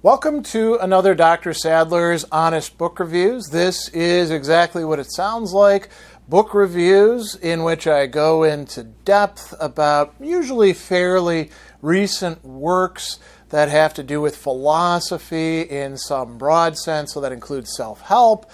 Welcome to another Dr. Sadler's Honest Book Reviews. This is exactly what it sounds like. Book reviews in which I go into depth about usually fairly recent works that have to do with philosophy in some broad sense. So that includes self-help,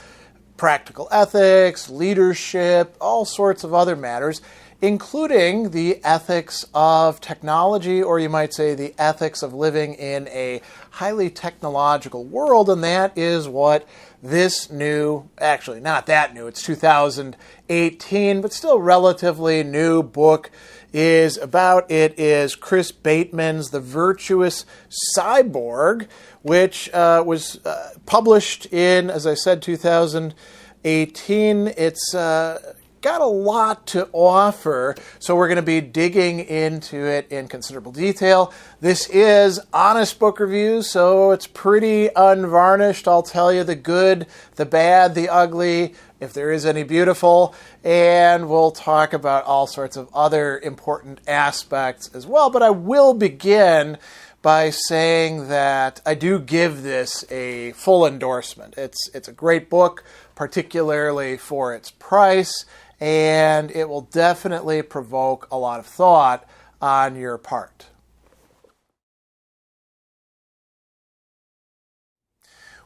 practical ethics, leadership, all sorts of other matters, including the ethics of technology, or you might say the ethics of living in a highly technological world. And that is what this new, actually not that new, it's 2018, but still relatively new book is about. It is Chris Bateman's The Virtuous Cyborg, which was published in, as I said, 2018. It's got a lot to offer, so we're going to be digging into it in considerable detail. This is honest book reviews, so it's pretty unvarnished. I'll tell you the good, the bad, the ugly, if there is any beautiful, and we'll talk about all sorts of other important aspects as well. But I will begin by saying that I do give this a full endorsement. It's a great book, particularly for its price, and it will definitely provoke a lot of thought on your part.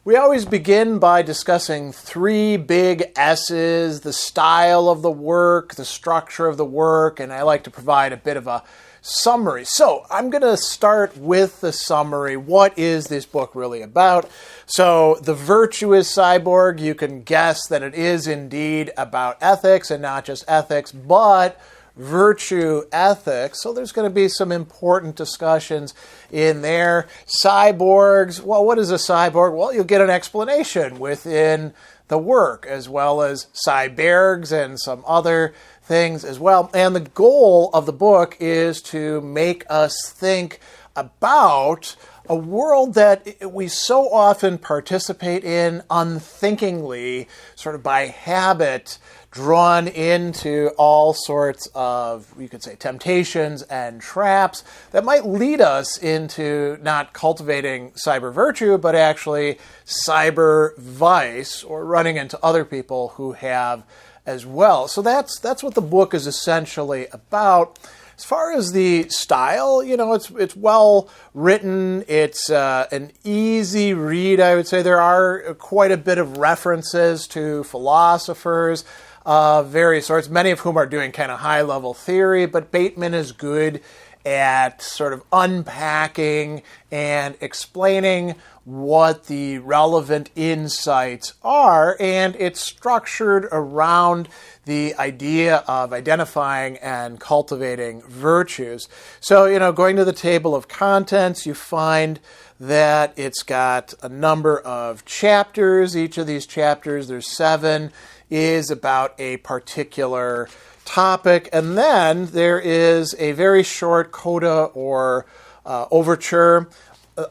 We always begin by discussing three big S's: the style of the work, the structure of the work, and I like to provide a bit of a summary. So I'm going to start with the summary. What is this book really about? So The Virtuous Cyborg, you can guess that it is indeed about ethics, and not just ethics, but virtue ethics. So there's going to be some important discussions in there. Cyborgs, well, what is a cyborg? Well, you'll get an explanation within the work, as well as cybergs and some other things as well. And the goal of the book is to make us think about a world that we so often participate in unthinkingly, sort of by habit, drawn into all sorts of, you could say, temptations and traps that might lead us into not cultivating cyber virtue, but actually cyber vice, or running into other people who have as well. So that's what the book is essentially about. As far as the style, it's well written. It's an easy read, I would say. There are quite a bit of references to philosophers of various sorts, many of whom are doing kind of high-level theory, but Bateman is good at sort of unpacking and explaining what the relevant insights are, and it's structured around the idea of identifying and cultivating virtues. So, going to the table of contents, you find that it's got a number of chapters. Each of these chapters, there's 7, is about a particular topic, and then there is a very short coda or overture,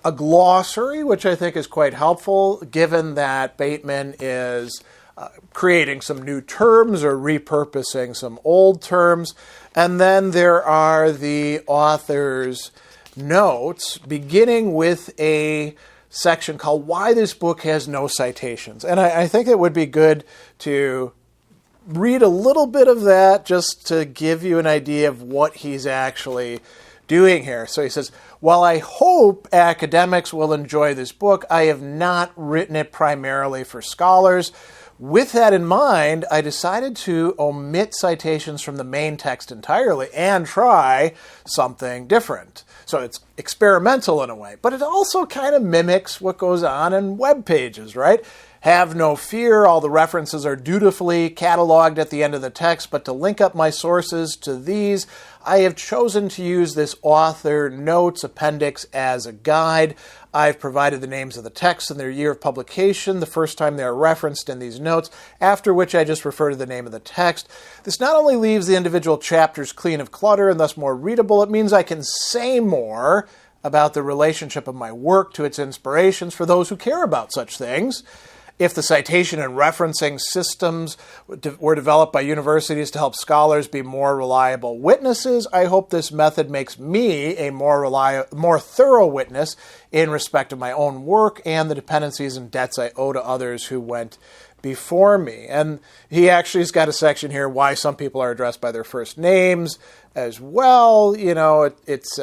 a glossary, which I think is quite helpful, given that Bateman is creating some new terms or repurposing some old terms. And then there are the author's notes, beginning with a section called Why This Book Has No Citations. And I think it would be good to read a little bit of that just to give you an idea of what he's actually doing here. So he says, while I hope academics will enjoy this book, I have not written it primarily for scholars. With that in mind, I decided to omit citations from the main text entirely and try something different. So it's experimental in a way, but it also kind of mimics what goes on in web pages, right? Have no fear, all the references are dutifully cataloged at the end of the text, but to link up my sources to these, I have chosen to use this author notes appendix as a guide. I've provided the names of the texts and their year of publication the first time they are referenced in these notes, after which I just refer to the name of the text. This not only leaves the individual chapters clean of clutter and thus more readable, it means I can say more about the relationship of my work to its inspirations for those who care about such things. If the citation and referencing systems were developed by universities to help scholars be more reliable witnesses, I hope this method makes me a more thorough witness in respect of my own work and the dependencies and debts I owe to others who went before me. And he actually has got a section here why some people are addressed by their first names as well. You know, it's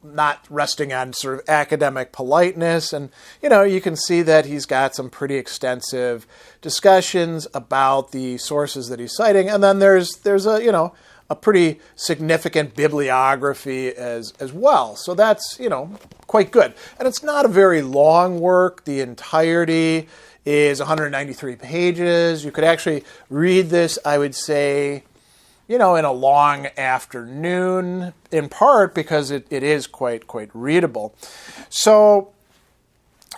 not resting on sort of academic politeness. And, you know, you can see that he's got some pretty extensive discussions about the sources that he's citing. And then there's a, you know, a pretty significant bibliography as well. So that's, you know, quite good. And it's not a very long work. The entirety is 193 pages. You could actually read this, I would say, you know, in a long afternoon, in part because it is quite readable. So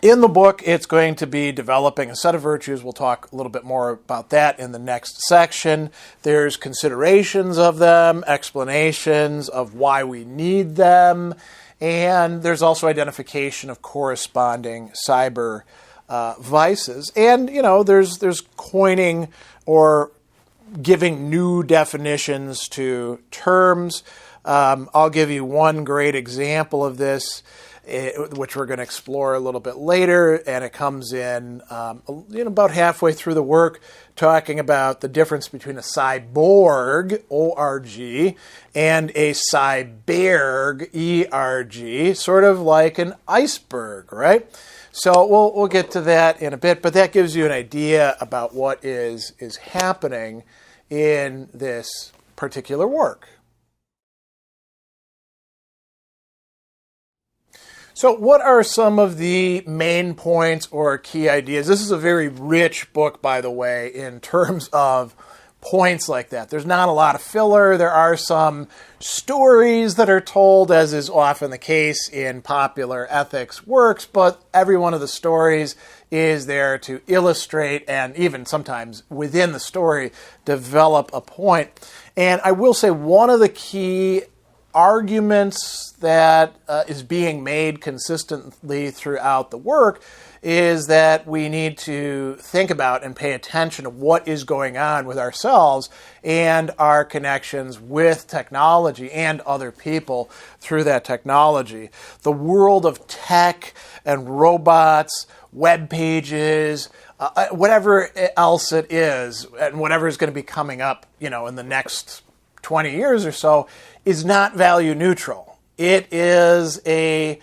in the book, it's going to be developing a set of virtues. We'll talk a little bit more about that in the next section. There's considerations of them, explanations of why we need them, and there's also identification of corresponding cyber vices. And, you know, there's coining or giving new definitions to terms. I'll give you one great example of this, which we're going to explore a little bit later, and it comes in about halfway through the work, talking about the difference between a cyborg, O-R-G, and a cyberg, E-R-G, sort of like an iceberg, right? So we'll get to that in a bit, but that gives you an idea about what is happening in this particular work. So what are some of the main points or key ideas? This is a very rich book, by the way, in terms of points like that. There's not a lot of filler. There are some stories that are told, as is often the case in popular ethics works, but every one of the stories is there to illustrate and even sometimes within the story develop a point. And I will say one of the key arguments that is being made consistently throughout the work is that we need to think about and pay attention to what is going on with ourselves and our connections with technology and other people through that technology. The world of tech and robots, web pages, whatever else it is, and whatever is going to be coming up, in the next 20 years or so, is not value neutral. It is a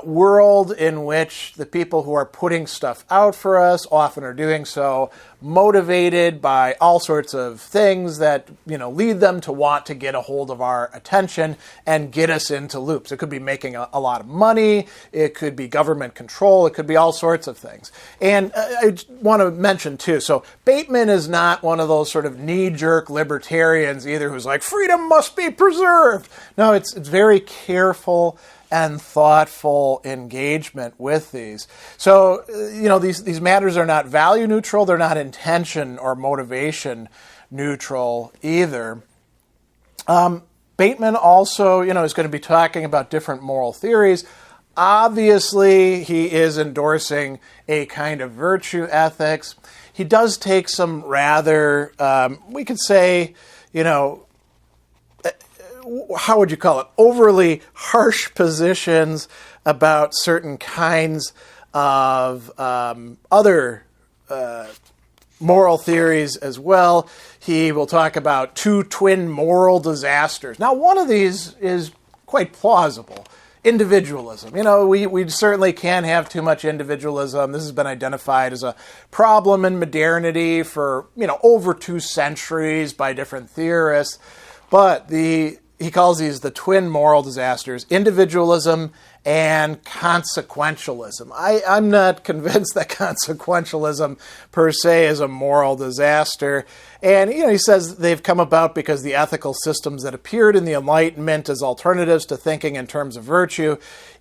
world in which the people who are putting stuff out for us often are doing so motivated by all sorts of things that lead them to want to get a hold of our attention and get us into loops. It could be making a lot of money, it could be government control, it could be all sorts of things. And I want to mention too, so Bateman is not one of those sort of knee-jerk libertarians either who's like, freedom must be preserved. No, it's very careful and thoughtful engagement with these. So, these matters are not value neutral, they're not intention or motivation neutral either. Bateman also, is going to be talking about different moral theories. Obviously, he is endorsing a kind of virtue ethics. He does take some rather, we could say, how would you call it, overly harsh positions about certain kinds of other moral theories as well. He will talk about two twin moral disasters. Now, one of these is quite plausible. Individualism. We certainly can have too much individualism. This has been identified as a problem in modernity for, over 2 centuries by different theorists. But he calls these the twin moral disasters, individualism and consequentialism. I'm not convinced that consequentialism per se is a moral disaster. And, he says they've come about because the ethical systems that appeared in the Enlightenment as alternatives to thinking in terms of virtue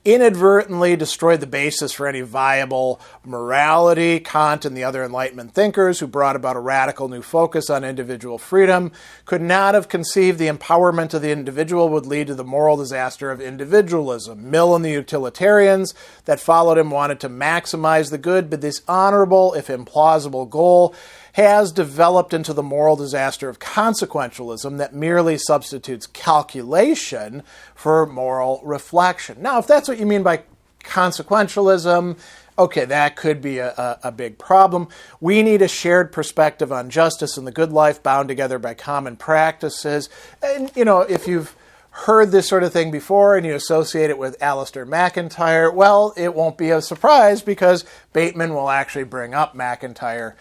inadvertently destroyed the basis for any viable morality. Kant and the other Enlightenment thinkers who brought about a radical new focus on individual freedom could not have conceived the empowerment of the individual would lead to the moral disaster of individualism. Mill and the utilitarians that followed him wanted to maximize the good, but this honorable, if implausible, goal has developed into the moral disaster of consequentialism that merely substitutes calculation for moral reflection. Now, if that's what you mean by consequentialism, okay, that could be a big problem. We need a shared perspective on justice and the good life bound together by common practices. And, if you've heard this sort of thing before and you associate it with Alasdair MacIntyre, well, it won't be a surprise because Bateman will actually bring up MacIntyre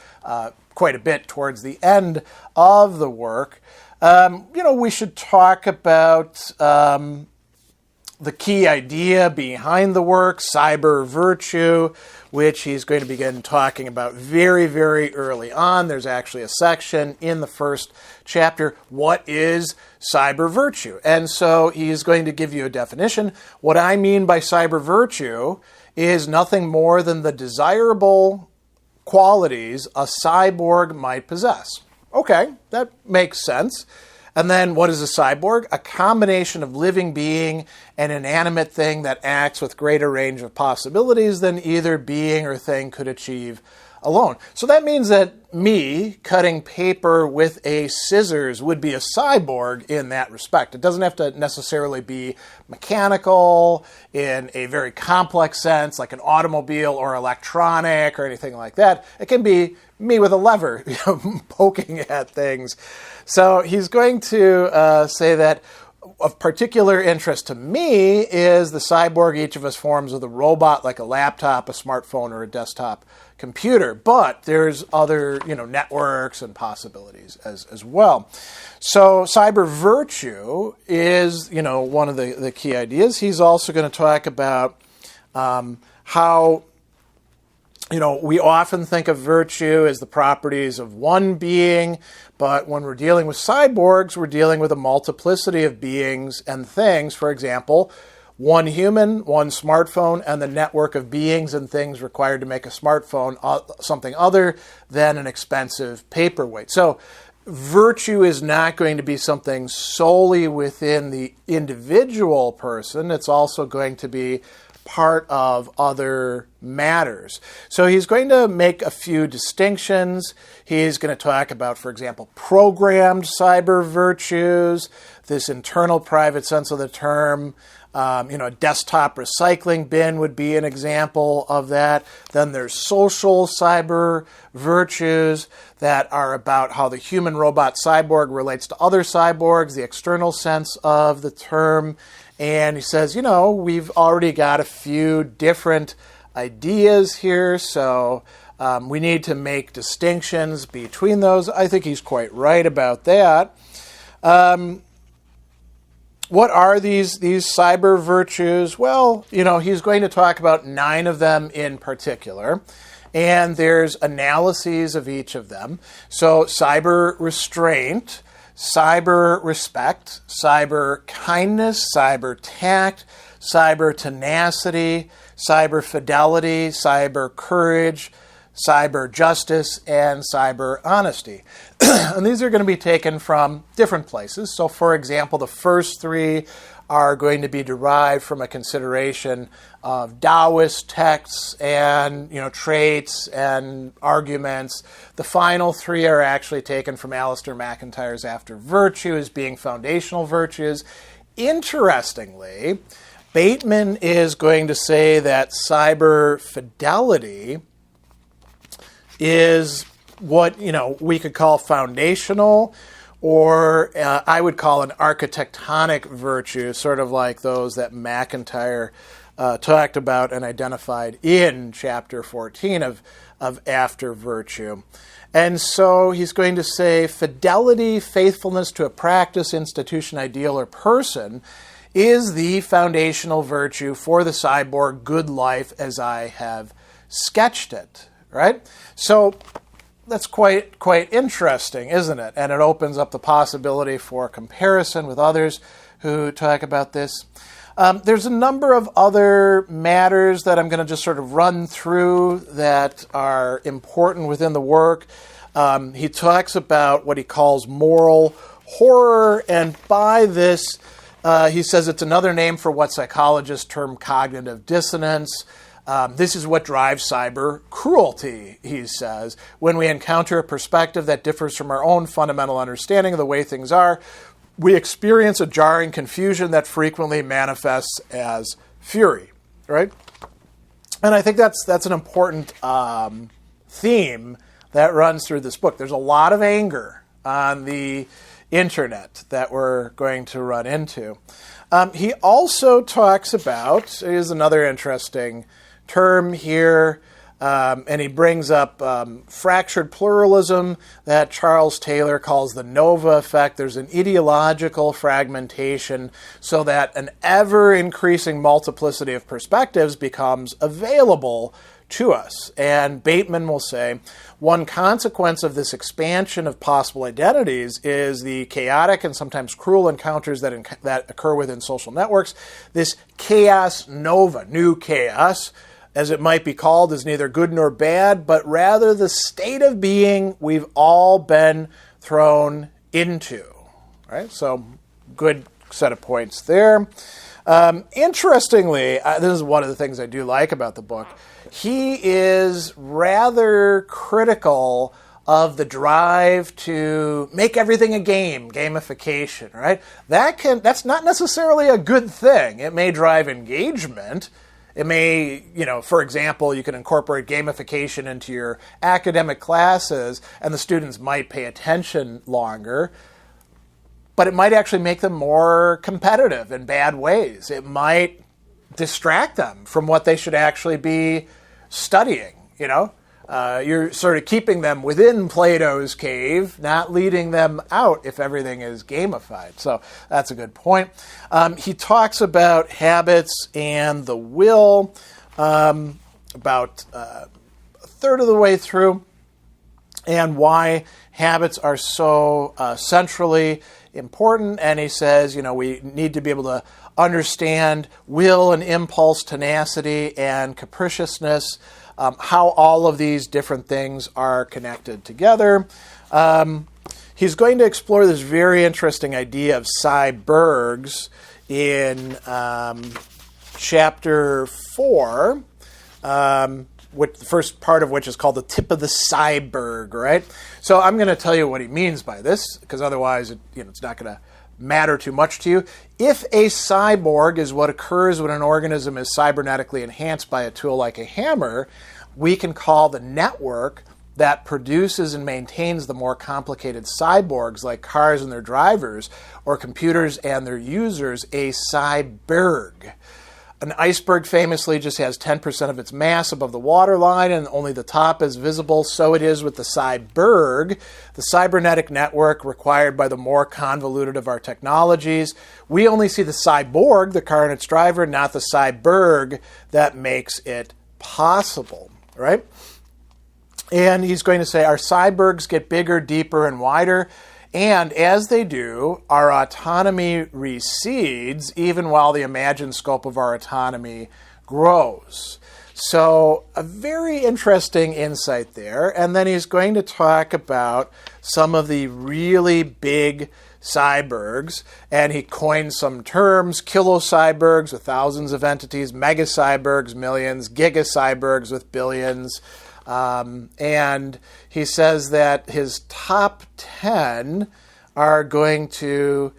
quite a bit towards the end of the work. We should talk about the key idea behind the work, cyber virtue, which he's going to begin talking about very, very early on. There's actually a section in the first chapter, what is cyber virtue? And so he's going to give you a definition. What I mean by cyber virtue is nothing more than the desirable qualities a cyborg might possess. Okay, that makes sense. And then what is a cyborg? A combination of living being and inanimate thing that acts with greater range of possibilities than either being or thing could achieve alone. So that means that me cutting paper with a scissors would be a cyborg in that respect. It doesn't have to necessarily be mechanical in a very complex sense, like an automobile or electronic or anything like that. It can be me with a lever, poking at things. So he's going to say that of particular interest to me is the cyborg each of us forms with a robot like a laptop, a smartphone, or a desktop computer. But there's other, networks and possibilities as well. So cyber virtue is, one of the key ideas. He's also going to talk about how we often think of virtue as the properties of one being, but when we're dealing with cyborgs, we're dealing with a multiplicity of beings and things. For example, one human, one smartphone, and the network of beings and things required to make a smartphone something other than an expensive paperweight. So virtue is not going to be something solely within the individual person. It's also going to be part of other matters. So he's going to make a few distinctions. He's going to talk about, for example, programmed cyber virtues, this internal private sense of the term. A desktop recycling bin would be an example of that. Then there's social cyber virtues that are about how the human-robot cyborg relates to other cyborgs, the external sense of the term. And he says, we've already got a few different ideas here, so we need to make distinctions between those. I think he's quite right about that. What are these cyber virtues? Well, he's going to talk about 9 of them in particular, and there's analyses of each of them. So cyber restraint, cyber respect, cyber kindness, cyber tact, cyber tenacity, cyber fidelity, cyber courage, cyber justice, and cyber honesty. And these are going to be taken from different places. So, for example, the first 3 are going to be derived from a consideration of Taoist texts and traits and arguments. The final 3 are actually taken from Alasdair MacIntyre's After Virtue as being foundational virtues. Interestingly, Bateman is going to say that cyber fidelity is what we could call foundational, or I would call an architectonic virtue, sort of like those that MacIntyre talked about and identified in chapter 14 of After Virtue. And so he's going to say fidelity, faithfulness to a practice, institution, ideal, or person is the foundational virtue for the cyborg good life as I have sketched it, right? So that's quite interesting, isn't it? And it opens up the possibility for comparison with others who talk about this. There's a number of other matters that I'm going to just sort of run through that are important within the work. He talks about what he calls moral horror, and by this He says it's another name for what psychologists term cognitive dissonance. This is what drives cyber cruelty, he says. When we encounter a perspective that differs from our own fundamental understanding of the way things are, we experience a jarring confusion that frequently manifests as fury, right? And I think that's an important theme that runs through this book. There's a lot of anger on the internet that we're going to run into. He also talks about, here's another interesting term here, and he brings up fractured pluralism that Charles Taylor calls the Nova effect. There's an ideological fragmentation so that an ever-increasing multiplicity of perspectives becomes available to us. And Bateman will say, one consequence of this expansion of possible identities is the chaotic and sometimes cruel encounters that occur within social networks. This chaos nova, new chaos, as it might be called, is neither good nor bad, but rather the state of being we've all been thrown into. Right? So, good set of points there. Interestingly, this is one of the things I do like about the book. He is rather critical of the drive to make everything a game, gamification, right? That's not necessarily a good thing. It may drive engagement. It may, for example, you can incorporate gamification into your academic classes and the students might pay attention longer, but it might actually make them more competitive in bad ways. It might distract them from what they should actually be studying, You're sort of keeping them within Plato's cave, not leading them out if everything is gamified. So that's a good point. He talks about habits and the will about a third of the way through, and why habits are so centrally important. And he says, we need to be able to understand will and impulse, tenacity and capriciousness, how all of these different things are connected together. He's going to explore this very interesting idea of cyborgs in chapter 4, the first part of which is called the tip of the cyborg, right? So I'm going to tell you what he means by this, because otherwise it's not going to matter too much to you. If a cyborg is what occurs when an organism is cybernetically enhanced by a tool like a hammer, we can call the network that produces and maintains the more complicated cyborgs like cars and their drivers or computers and their users a cyberg. An iceberg famously just has 10% of its mass above the waterline and only the top is visible. So it is with the cyberg, the cybernetic network required by the more convoluted of our technologies. We only see the cyborg, the car and its driver, not the cyberg that makes it possible, right? And he's going to say our cybergs get bigger, deeper, and wider. And as they do, our autonomy recedes, even while the imagined scope of our autonomy grows. So a very interesting insight there. And then he's going to talk about some of the really big cybergs. And he coined some terms: kilocybergs with thousands of entities, megacybergs, millions, gigacybergs with billions. And he says that his top 10 are going to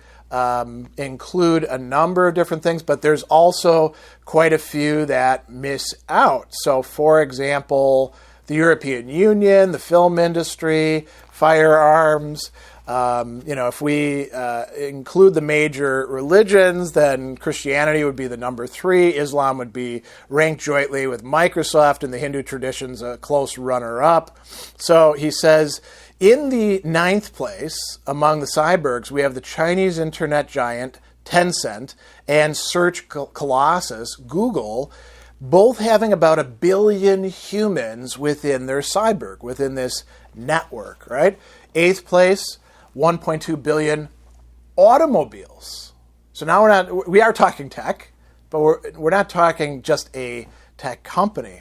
include a number of different things, but there's also quite a few that miss out. So, for example, the European Union, the film industry, firearms. If we include the major religions, then Christianity would be the number 3. Islam would be ranked jointly with Microsoft, and the Hindu tradition's a close runner-up. So he says, in the 9th place among the cybergs, we have the Chinese internet giant Tencent and search colossus Google, both having about 1 billion humans within their cyberg, within this network, right? 8th place, 1.2 billion automobiles. So now we are talking tech, but we're not talking just a tech company.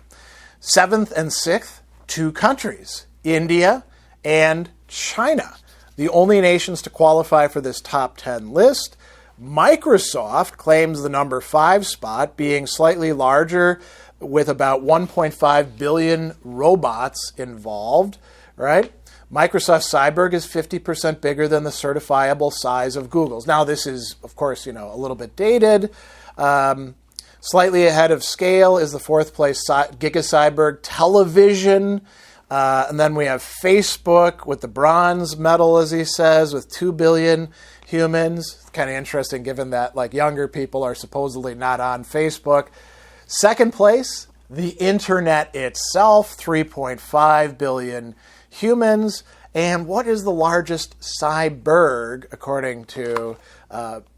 7th and 6th, 2 countries, India and China, the only nations to qualify for this top 10 list. Microsoft claims the number 5 spot, being slightly larger with about 1.5 billion robots involved, right? Microsoft Cyborg is 50% bigger than the certifiable size of Google's. Now, this is, of course, a little bit dated. Slightly ahead of scale is the 4th place Giga Cyborg television. And then we have Facebook with the bronze medal, as he says, with 2 billion humans. Kind of interesting given that younger people are supposedly not on Facebook. 2nd place, the internet itself, 3.5 billion humans. And what is the largest cyborg, according to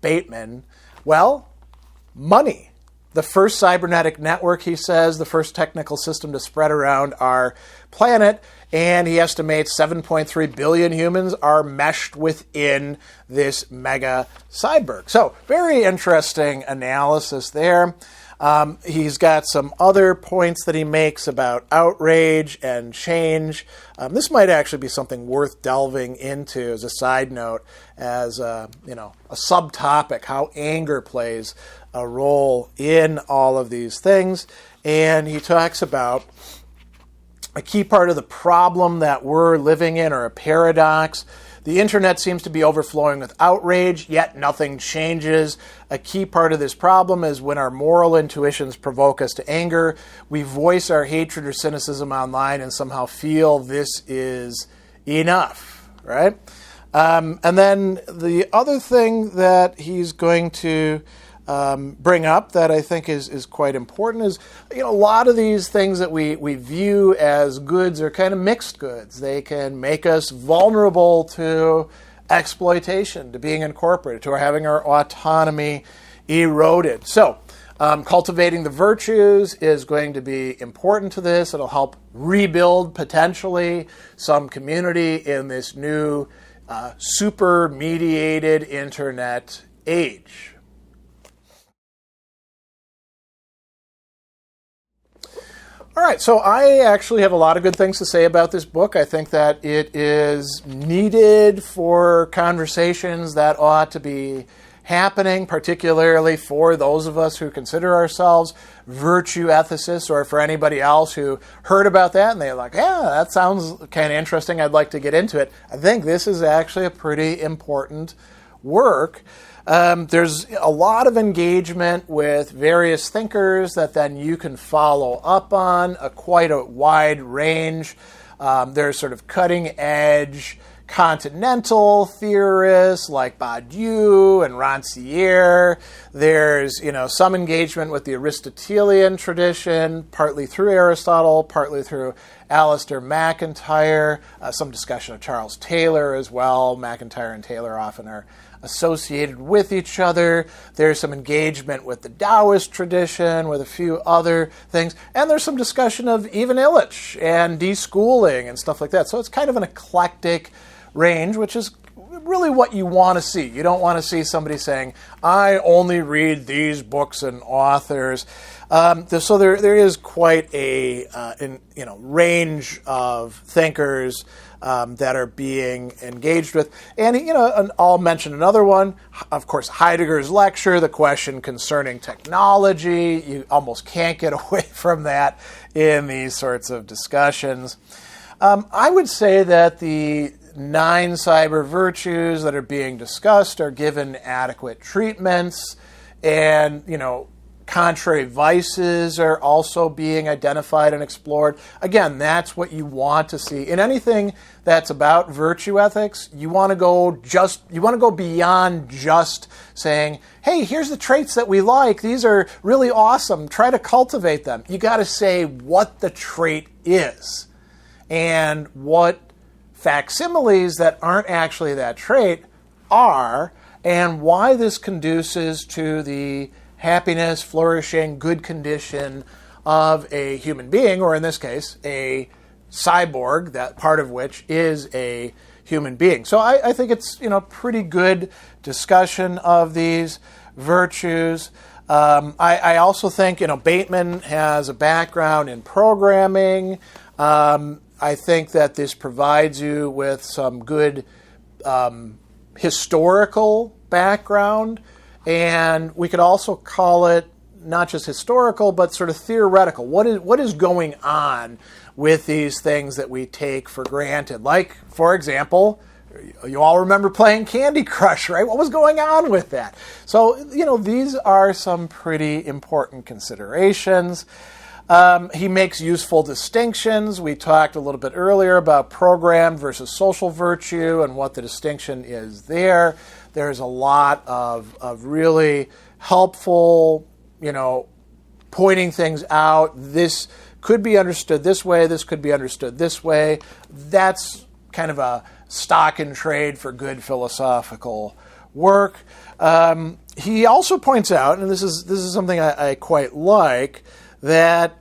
Bateman? Well, money. The first cybernetic network, he says, the first technical system to spread around our planet, and he estimates 7.3 billion humans are meshed within this mega cyborg. So, very interesting analysis there. He's got some other points that he makes about outrage and change. This might actually be something worth delving into as a side note, as a subtopic, how anger plays a role in all of these things. And he talks about a key part of the problem that we're living in, or a paradox. The internet seems to be overflowing with outrage, yet nothing changes. A key part of this problem is when our moral intuitions provoke us to anger, we voice our hatred or cynicism online and somehow feel this is enough, right? And then the other thing that he's going to bring up that I think is quite important is, a lot of these things that we view as goods are kind of mixed goods. They can make us vulnerable to exploitation, to being incorporated, to having our autonomy eroded. So, cultivating the virtues is going to be important to this. It'll help rebuild, potentially, some community in this new super-mediated internet age. All right, so I actually have a lot of good things to say about this book. I think that it is needed for conversations that ought to be happening, particularly for those of us who consider ourselves virtue ethicists, or for anybody else who heard about that and they're like, yeah, that sounds kind of interesting, I'd like to get into it. I think this is actually a pretty important work. There's a lot of engagement with various thinkers that then you can follow up on, quite a wide range. There's sort of cutting-edge continental theorists like Badiou and Rancière. There's, some engagement with the Aristotelian tradition, partly through Aristotle, partly through Alasdair MacIntyre, some discussion of Charles Taylor as well. MacIntyre and Taylor often are associated with each other. There's some engagement with the Taoist tradition, with a few other things. And there's some discussion of even Illich and deschooling and stuff like that. So it's kind of an eclectic range, which is really what you want to see. You don't want to see somebody saying, I only read these books and authors. So there is quite a range of thinkers that are being engaged with. And I'll mention another one. Of course, Heidegger's lecture, the question concerning technology. You almost can't get away from that in these sorts of discussions. I would say that the 9 cyber virtues that are being discussed are given adequate treatments, and, contrary vices are also being identified and explored. Again, that's what you want to see. In anything that's about virtue ethics, you want to go beyond just saying, hey, here's the traits that we like. These are really awesome. Try to cultivate them. You got to say what the trait is and what facsimiles that aren't actually that trait are, and why this conduces to the happiness, flourishing, good condition of a human being, or in this case, a cyborg, that part of which is a human being. So I think it's pretty good discussion of these virtues. I also think Bateman has a background in programming. I think that this provides you with some good historical background And we could also call it not just historical, but sort of theoretical. What is going on with these things that we take for granted? Like, for example, you all remember playing Candy Crush, right? What was going on with that? So, these are some pretty important considerations. He makes useful distinctions. We talked a little bit earlier about programmed versus social virtue and what the distinction is there. There's a lot of really helpful, pointing things out. This could be understood this way. This could be understood this way. That's kind of a stock in trade for good philosophical work. He also points out, and this is something I quite like, that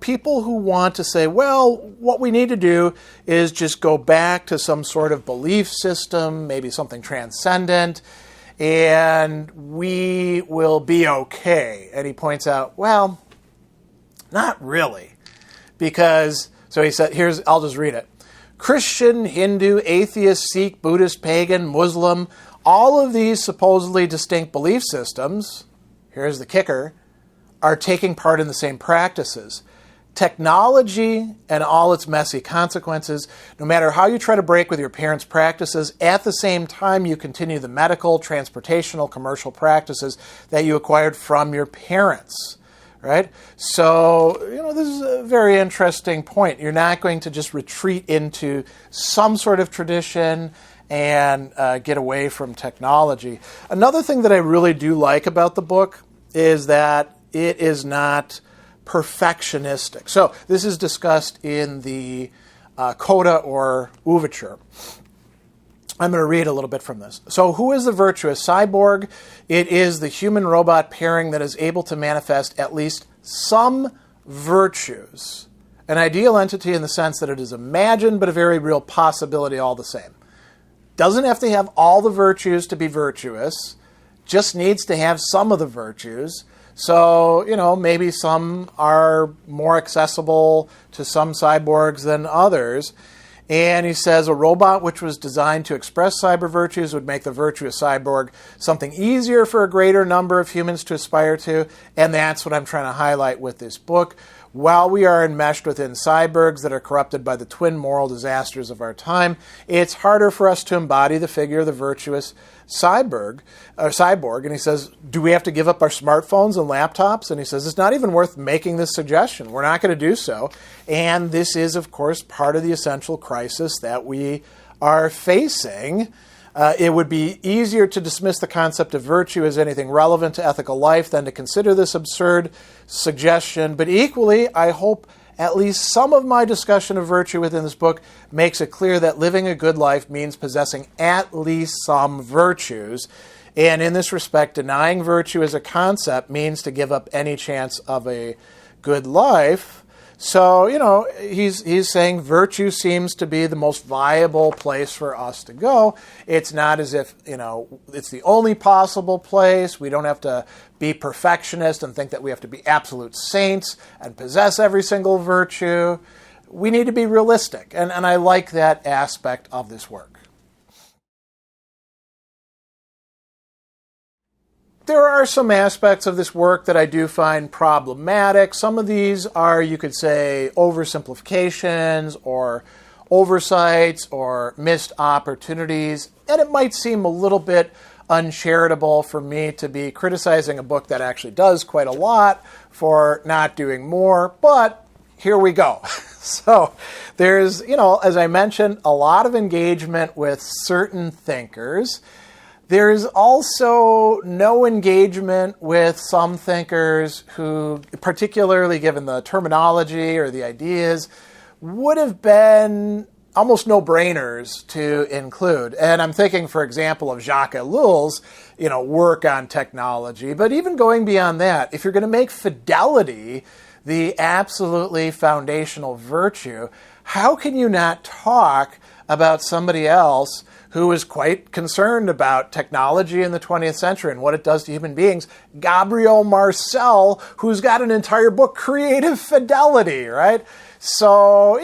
people who want to say, well, what we need to do is just go back to some sort of belief system, maybe something transcendent, and we will be okay. And he points out, well, not really, because, so he said, I'll just read it. Christian, Hindu, atheist, Sikh, Buddhist, pagan, Muslim, all of these supposedly distinct belief systems, here's the kicker, are taking part in the same practices. Technology and all its messy consequences, no matter how you try to break with your parents' practices, at the same time you continue the medical, transportational, commercial practices that you acquired from your parents. Right? So, this is a very interesting point. You're not going to just retreat into some sort of tradition and get away from technology. Another thing that I really do like about the book is that it is not perfectionistic. So this is discussed in the coda or ouverture. I'm going to read a little bit from this. So who is the virtuous cyborg? It is the human-robot pairing that is able to manifest at least some virtues. An ideal entity in the sense that it is imagined, but a very real possibility all the same. Doesn't have to have all the virtues to be virtuous. Just needs to have some of the virtues. So, maybe some are more accessible to some cyborgs than others. And he says a robot which was designed to express cyber virtues would make the virtuous cyborg something easier for a greater number of humans to aspire to. And that's what I'm trying to highlight with this book. While we are enmeshed within cyborgs that are corrupted by the twin moral disasters of our time, it's harder for us to embody the figure of the virtuous cyborg. And he says, do we have to give up our smartphones and laptops? And he says, it's not even worth making this suggestion. We're not going to do so. And this is, of course, part of the essential crisis that we are facing. It would be easier to dismiss the concept of virtue as anything relevant to ethical life than to consider this absurd suggestion. But equally, I hope at least some of my discussion of virtue within this book makes it clear that living a good life means possessing at least some virtues. And in this respect, denying virtue as a concept means to give up any chance of a good life. So, he's saying virtue seems to be the most viable place for us to go. It's not as if, it's the only possible place. We don't have to be perfectionist and think that we have to be absolute saints and possess every single virtue. We need to be realistic. And I like that aspect of this work. There are some aspects of this work that I do find problematic. Some of these are, you could say, oversimplifications or oversights or missed opportunities. And it might seem a little bit uncharitable for me to be criticizing a book that actually does quite a lot for not doing more. But here we go. So there's, as I mentioned, a lot of engagement with certain thinkers. There's also no engagement with some thinkers who, particularly given the terminology or the ideas, would have been almost no-brainers to include. And I'm thinking, for example, of Jacques Ellul's, work on technology. But even going beyond that, if you're going to make fidelity the absolutely foundational virtue, how can you not talk about somebody else who is quite concerned about technology in the 20th century and what it does to human beings? Gabriel Marcel, who's got an entire book, Creative Fidelity, right? So,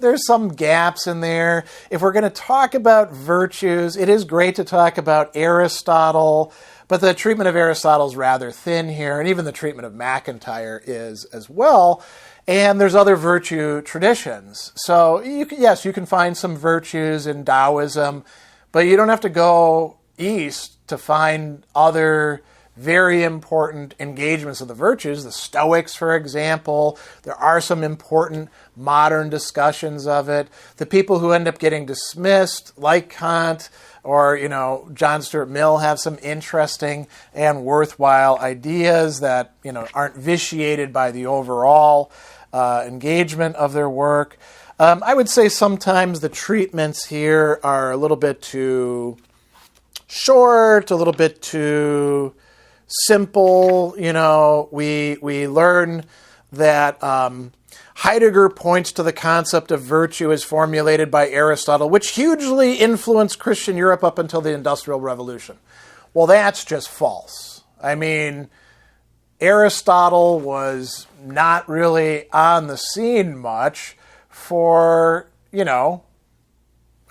there's some gaps in there. If we're going to talk about virtues, it is great to talk about Aristotle, But the treatment of Aristotle is rather thin here, and even the treatment of MacIntyre is as well. And there's other virtue traditions. So yes, you can find some virtues in Taoism, but you don't have to go east to find other very important engagements of the virtues. The Stoics, for example, there are some important modern discussions of it. The people who end up getting dismissed, like Kant or, John Stuart Mill, have some interesting and worthwhile ideas that, aren't vitiated by the overall engagement of their work. I would say sometimes the treatments here are a little bit too short, a little bit too simple. We learn that Heidegger points to the concept of virtue as formulated by Aristotle, which hugely influenced Christian Europe up until the Industrial Revolution. Well, that's just false. I mean, Aristotle was not really on the scene much for,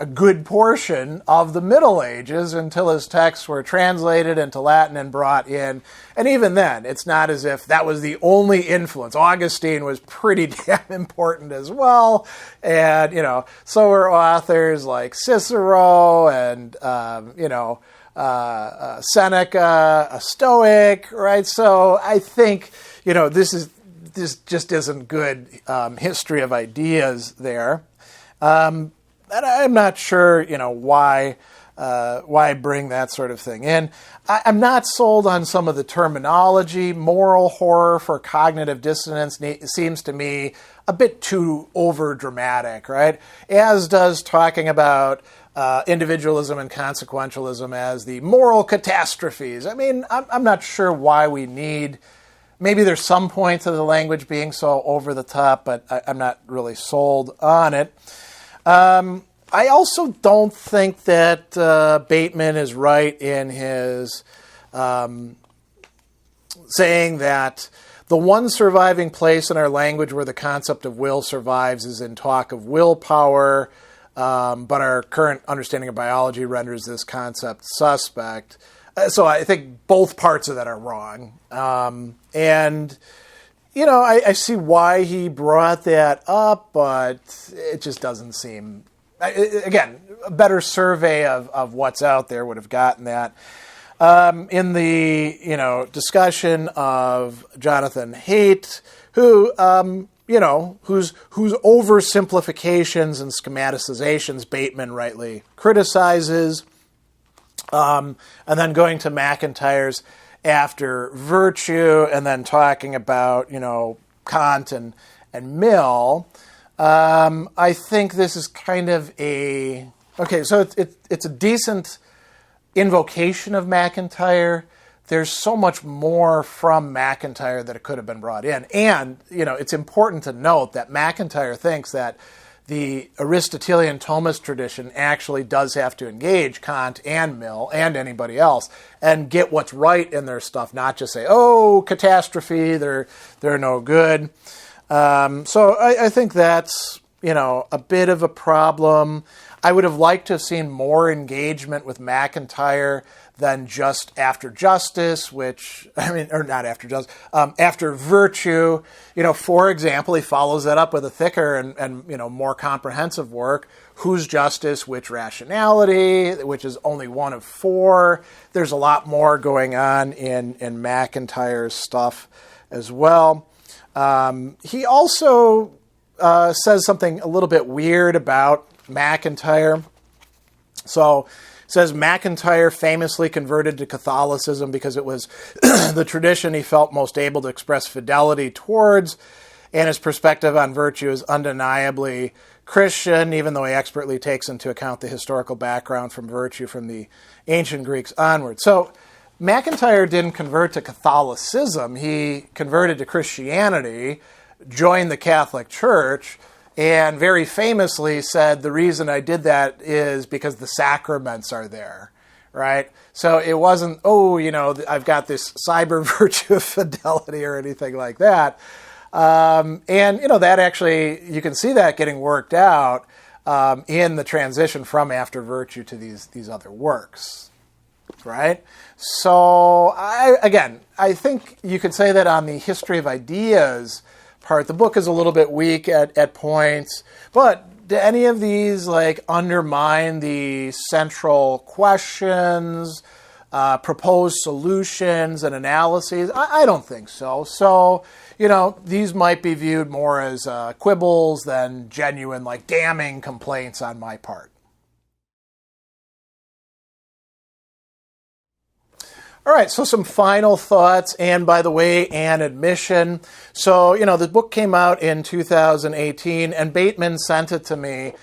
a good portion of the Middle Ages until his texts were translated into Latin and brought in. And even then, it's not as if that was the only influence. Augustine was pretty damn important as well. And, so were authors like Cicero and, Seneca, a Stoic, right? So I think, this just isn't good history of ideas there. And I'm not sure, why bring that sort of thing in. I'm not sold on some of the terminology. Moral horror for cognitive dissonance seems to me a bit too over-dramatic, right? As does talking about individualism and consequentialism as the moral catastrophes. I mean, I'm not sure why we need... Maybe there's some point to the language being so over the top, but I'm not really sold on it. I also don't think that Bateman is right in his saying that the one surviving place in our language where the concept of will survives is in talk of willpower, but our current understanding of biology renders this concept suspect. So I think both parts of that are wrong. I see why he brought that up, but it just doesn't seem... Again, a better survey of what's out there would have gotten that. In the, discussion of Jonathan Haidt, who, whose oversimplifications and schematicizations Bateman rightly criticizes, and then going to MacIntyre's after virtue, and then talking about, Kant and Mill. I think this is kind of so it's a decent invocation of MacIntyre. There's so much more from MacIntyre that it could have been brought in. And, it's important to note that MacIntyre thinks that the Aristotelian Thomist tradition actually does have to engage Kant and Mill and anybody else and get what's right in their stuff, not just say, oh, catastrophe, they're no good. So I think that's, a bit of a problem. I would have liked to have seen more engagement with MacIntyre than just after justice, after virtue. For example, he follows that up with a thicker and more comprehensive work, Whose Justice, Which Rationality, which is only one of 4. There's a lot more going on in MacIntyre's stuff as well. He also says something a little bit weird about MacIntyre. So it says MacIntyre famously converted to Catholicism because it was the tradition he felt most able to express fidelity towards, and his perspective on virtue is undeniably Christian, even though he expertly takes into account the historical background from virtue from the ancient Greeks onward. So MacIntyre didn't convert to Catholicism. He converted to Christianity, joined the Catholic Church, and very famously said, the reason I did that is because the sacraments are there, right? So it wasn't, I've got this cyber virtue of fidelity or anything like that. That actually, you can see that getting worked out in the transition from after virtue to these other works. right? So, I think you could say that on the history of ideas part, the book is a little bit weak at points, but do any of these like undermine the central questions, proposed solutions and analyses? I don't think so. So, these might be viewed more as quibbles than genuine, like damning complaints on my part. All right, so some final thoughts, and by the way, an admission. So, the book came out in 2018, and Bateman sent it to me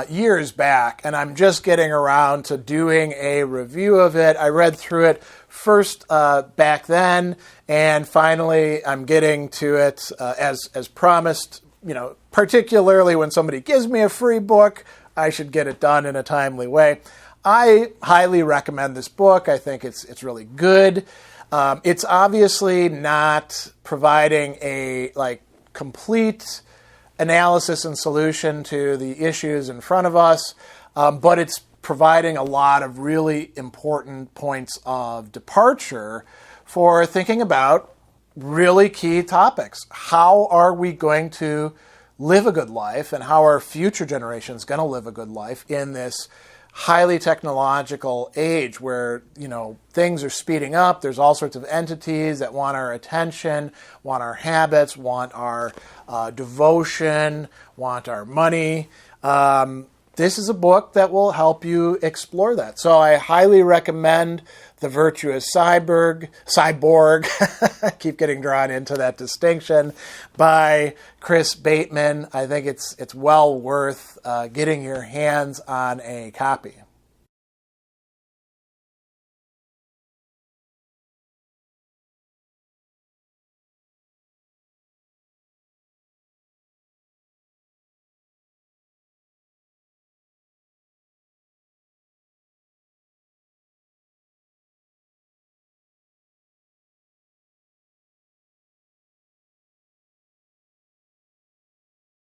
years back, and I'm just getting around to doing a review of it. I read through it first back then, and finally I'm getting to it as promised. Particularly when somebody gives me a free book, I should get it done in a timely way. I highly recommend this book. I think it's really good. It's obviously not providing a complete analysis and solution to the issues in front of us, but it's providing a lot of really important points of departure for thinking about really key topics. How are we going to live a good life, and how are future generations going to live a good life in this highly technological age where, things are speeding up. There's all sorts of entities that want our attention, want our habits, want our devotion, want our money. This is a book that will help you explore that. So I highly recommend The Virtuous Cyborg. I keep getting drawn into that distinction, by Chris Bateman. I think it's well worth getting your hands on a copy.